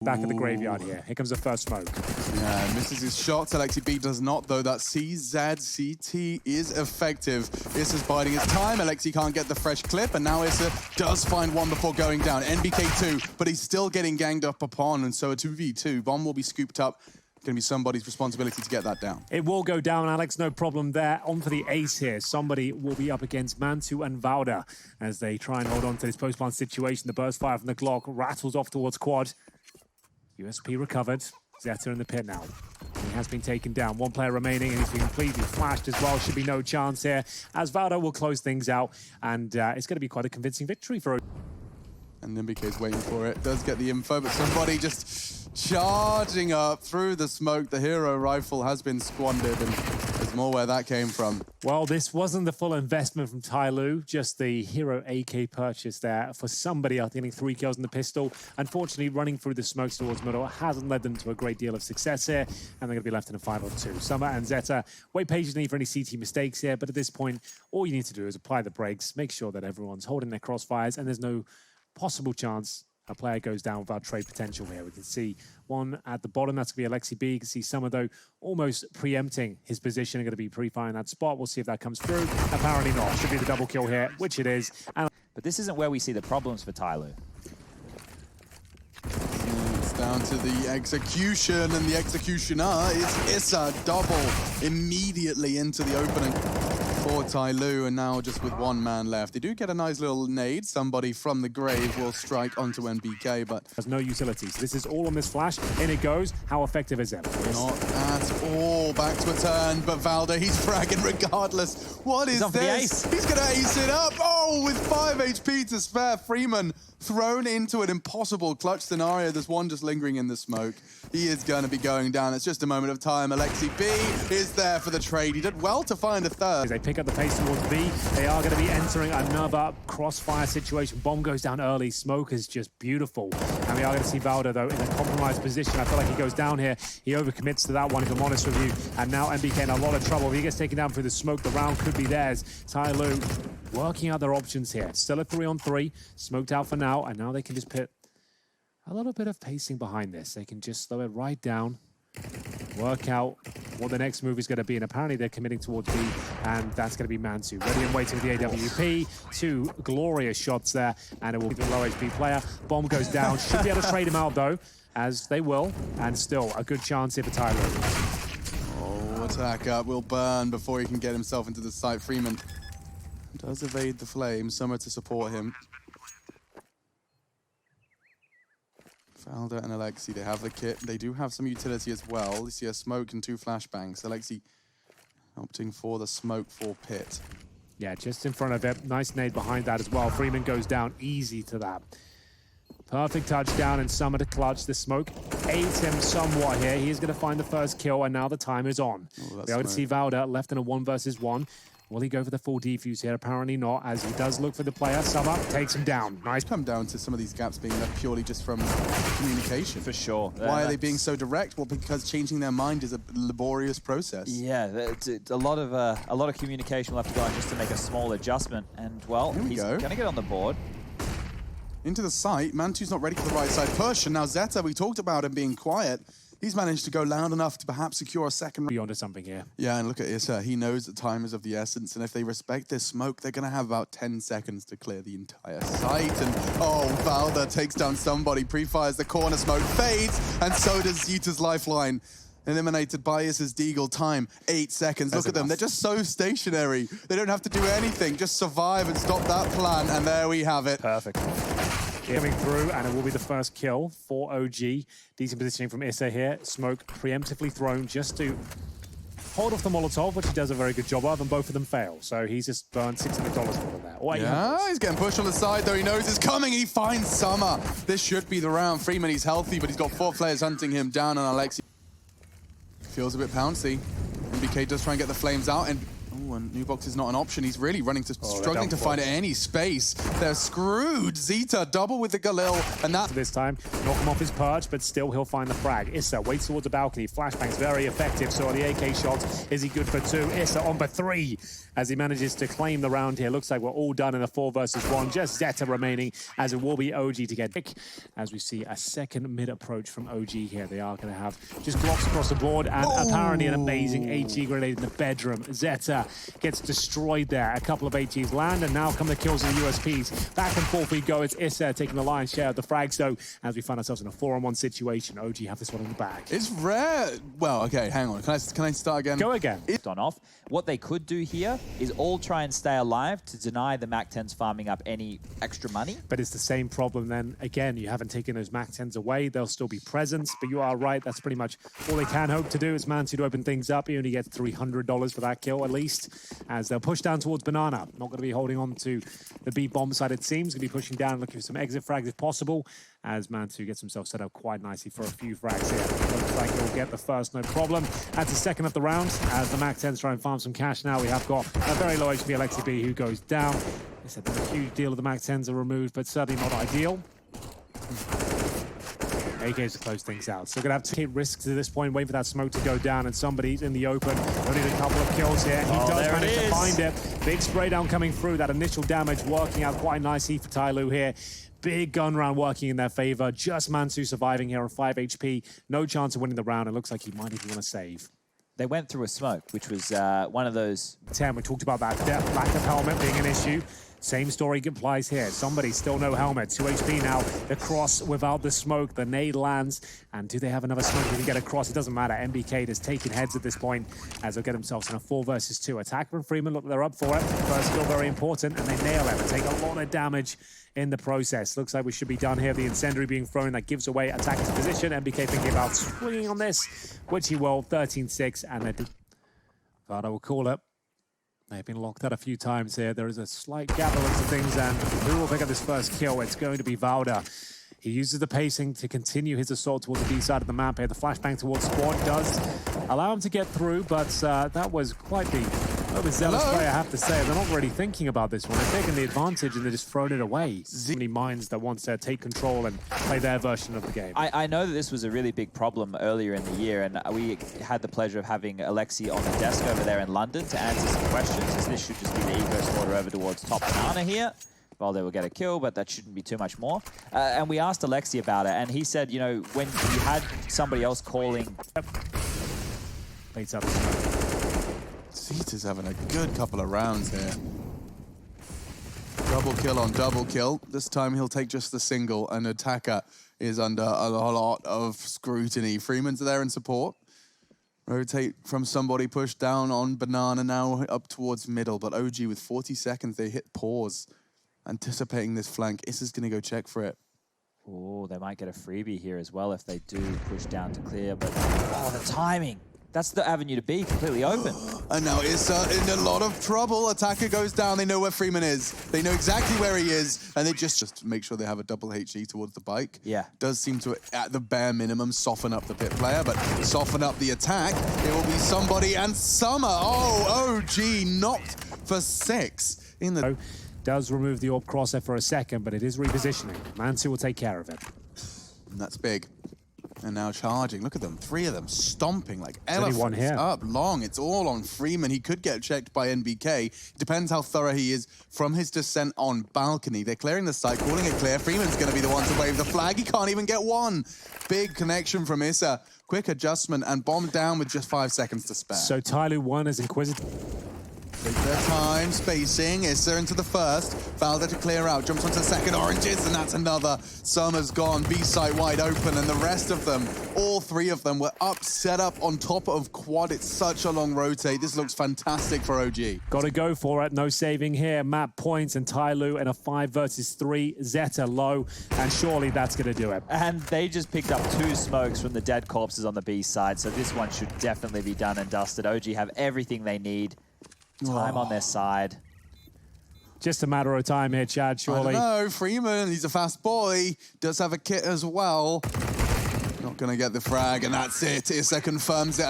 Back at the graveyard here. Here comes the first smoke. Yeah, misses his shots. Alexi B does not, though. That CZCT is effective. Issa's biding his time. Alexi can't get the fresh clip, and now Issa does find one before going down. NBK2, but he's still getting ganged up upon, and so a 2v2. Bomb will be scooped up. Going to be somebody's responsibility to get that down. It will go down, Alex. No problem there. On for the ace here. Somebody will be up against Mantu and Valda as they try and hold on to this post-plant situation. The burst fire from the Glock rattles off towards quad. USP recovered. Zeta in the pit now. He has been taken down. One player remaining, and he's been completely flashed as well. Should be no chance here, as Valdo will close things out, and it's going to be quite a convincing victory for. And NBK is waiting for it. Does get the info, but somebody just charging up through the smoke. The hero rifle has been squandered, and there's more where that came from. Well, this wasn't the full investment from Tyloo, just the hero AK purchase there for somebody after getting 3 kills in the pistol. Unfortunately, running through the smokes towards middle hasn't led them to a great deal of success here, and they're going to be left in a 5-on-2. Summer and Zeta wait patiently for any CT mistakes here, but at this point, all you need to do is apply the brakes, make sure that everyone's holding their crossfires, and there's no possible chance a player goes down without trade potential here. We can see one at the bottom, that's going to be Alexi B. You can see Summer, though, almost preempting his position, going to be pre-firing that spot. We'll see if that comes through. Apparently not. Should be the double kill here, which it is. But this isn't where we see the problems for Tyloo. It's down to the execution, and the executioner is Issa. Double immediately into the opening for Tyloo, and now just with one man left. They do get a nice little nade. Somebody from the grave will strike onto NBK, but there's no utilities. This is all on this flash. In it goes. How effective is it? Not at all. Back to a turn, but Valda, he's fragging regardless. What is this? He's going to ace it up. Oh, with 5 HP to spare. Freeman thrown into an impossible clutch scenario. There's one just lingering in the smoke. He is going to be going down. It's just a moment of time. Alexi B is there for the trade. He did well to find a third. They pick up the pace towards B. They are going to be entering another crossfire situation. Bomb goes down early. Smoke is just beautiful. And we are going to see Valda, though, in a compromised position. I feel like he goes down here. He overcommits to that one, if I'm honest with you. And now NBK in a lot of trouble. If he gets taken down through the smoke, the round could be theirs. Tyloo working out their options here. Still a 3-on-3. Smoked out for now. And now they can just put a little bit of pacing behind this. They can just slow it right down, work out what the next move is going to be, and apparently they're committing towards B, and that's going to be Mantu. Ready and waiting with the AWP. 2 glorious shots there, and it will be the low HP player. Bomb goes down. Should be able to trade him out, though, as they will, and still a good chance here for Tyloo. Oh, attack up will burn before he can get himself into the site. Freeman does evade the flame. Summer to support him. Valda and Alexi, they have the kit. They do have some utility as well. You see a smoke and 2 flashbangs. Alexi opting for the smoke for pit. Yeah, just in front of it. Nice nade behind that as well. Freeman goes down easy to that. Perfect touchdown, and Summer to clutch. The smoke aids him somewhat here. He is going to find the first kill, and now the time is on. We are going to see Valda left in a 1-versus-1. Will he go for the full defuse here? Apparently not, as he does look for the player. Summer takes him down. Nice. Come down to some of these gaps being left purely just from communication. For sure. Why are they being so direct? Well, because changing their mind is a laborious process. Yeah, it's a lot of communication will have to go on just to make a small adjustment. And well, he's going to get on the board. Into the site. Mantu's not ready for the right side push, and now Zeta, we talked about him being quiet. He's managed to go loud enough to perhaps secure a second. Beyond something here. Yeah, and look at Issa. He knows that time is of the essence, and if they respect this smoke, they're going to have about 10 seconds to clear the entire site. And oh, Valda takes down somebody, pre-fires the corner, smoke fades, and so does Zeta's lifeline. Eliminated by Issa's Deagle. Time, 8 seconds. Look at them. They're just so stationary. They don't have to do anything. Just survive and stop that plan, and there we have it. Perfect. Coming through, and it will be the first kill for OG. Decent positioning from Issa here. Smoke preemptively thrown just to hold off the Molotov, which he does a very good job of, and both of them fail. So he's just burned $600 for them there. Yeah, he's getting pushed on the side, though. He knows it's coming. He finds Summer. This should be the round. Freeman, he's healthy, but he's got 4 players hunting him down, and Alexi feels a bit pouncy. NBK does try and get the flames out, and Oh, and new box is not an option. He's really struggling to find any space. They're screwed. Zeta double with the Galil, and that this time knock him off his perch, but still he'll find the frag. Issa waits towards the balcony. Flashbang's very effective. So on the AK shots, is he good for 2? Issa on for 3 as he manages to claim the round here. Looks like we're all done in a 4 versus 1. Just Zeta remaining, as it will be OG to get pick. As we see a second mid approach from OG here. They are going to have just blocks across the board, and apparently an amazing HE grenade in the bedroom. Zeta gets destroyed there. A couple of HEs land, and now come the kills and the USPs. Back and forth we go. It's Issa taking the lion's share of the frags, though, as we find ourselves in a 4-on-1 situation. OG have this one in the bag. It's rare. Well, okay, hang on. Can I start again? Go again. On off. What they could do here is all try and stay alive to deny the MAC-10s farming up any extra money. But it's the same problem then. Again, you haven't taken those MAC-10s away. They'll still be present, but you are right. That's pretty much all they can hope to do is Mansu to open things up. He only gets $300 for that kill, at least, as they'll push down towards Banana. Not going to be holding on to the B bomb side, it seems. Going to be pushing down, looking for some exit frags if possible, as Mansu gets himself set up quite nicely for a few frags here. Looks like he'll get the first, no problem. That's the second of the round, as the MAC-10s try and farm some cash now. We have got a very low HP Alexi B who goes down. I said that a huge deal of the MAC-10s are removed, but certainly not ideal. AKs to close things out. So we're going to have to take risks at this point, wait for that smoke to go down, and somebody's in the open. Only a couple of kills here. He does manage to find it. Big spray down coming through. That initial damage working out quite nicely for Tyloo here. Big gun round working in their favor. Just Mansu surviving here on 5 HP. No chance of winning the round. It looks like he might even want to save. They went through a smoke, which was one of those... 10, we talked about that lack of helmet being an issue. Same story applies here. Somebody still no helmet. 2 HP now. The cross without the smoke. The nade lands. And do they have another smoke they can get across? It doesn't matter. MBK is taking heads at this point as they'll get themselves in a 4 versus 2. Attacker and Freeman, look, they're up for it. First kill very important, and they nail it. They take a lot of damage in the process. Looks like we should be done here. The incendiary being thrown, that gives away attacker's position. MBK thinking about swinging on this, which he will. 13-6, and they do. But I will call it. They've been locked out a few times here. There is a slight gap of things, and who will pick up this first kill? It's going to be Valda. He uses the pacing to continue his assault towards the B side of the map here. The flashbang towards Squad does allow him to get through, but that was quite the zealous play, I have to say. They're not really thinking about this one. They're taking the advantage and they're just throwing it away. So many minds that wants to take control and play their version of the game. I know that this was a really big problem earlier in the year, and we had the pleasure of having Alexi on the desk over there in London to answer some questions, as this should just be the eco slaughter over towards top Banana here. Well, they will get a kill, but that shouldn't be too much more. And we asked Alexi about it, and he said, you know, when you had somebody else calling... Plates up. Zeta's having a good couple of rounds here. Double kill on double kill. This time he'll take just the single, and Attacker is under a lot of scrutiny. Freeman's there in support. Rotate from somebody, push down on Banana, now up towards middle, but OG with 40 seconds, they hit pause. Anticipating this flank, Issa's going to go check for it. Oh, they might get a freebie here as well if they do push down to clear, but oh, the timing. That's the avenue to be, completely open. And now Issa in a lot of trouble. Attacker goes down, they know where Freeman is. They know exactly where he is, and they just make sure they have a double HE towards the bike. Yeah. Does seem to, at the bare minimum, soften up the pit player, but soften up the attack. It will be somebody, and Summer, oh, OG knocked for 6 in the... Does remove the orb crosser for a second, but it is repositioning. Mansu will take care of it. And that's big. And now charging. Look at them. 3 of them stomping like elephants here. Up long. It's all on Freeman. He could get checked by NBK. Depends how thorough he is from his descent on balcony. They're clearing the site, calling it clear. Freeman's going to be the one to wave the flag. He can't even get one. Big connection from Issa. Quick adjustment and bomb down with just 5 seconds to spare. So Tyloo won as Inquisitor. Take their time, spacing. Issa into the first. Valda to clear out. Jumps onto the second. Oranges, and that's another. Summer's gone. B site wide open, and the rest of them, all 3 of them, were up, set up on top of quad. It's such a long rotate. This looks fantastic for OG. Got to go for it. No saving here. Map points and Tyloo in a 5 versus 3. Zeta low, and surely that's going to do it. And they just picked up 2 smokes from the dead corpses on the B side, so this one should definitely be done and dusted. OG have everything they need. Time on their side. Just a matter of time here, Chad, surely. I don't know, Freeman, he's a fast boy. Does have a kit as well. Not going to get the frag, and that's it. Issa confirms it.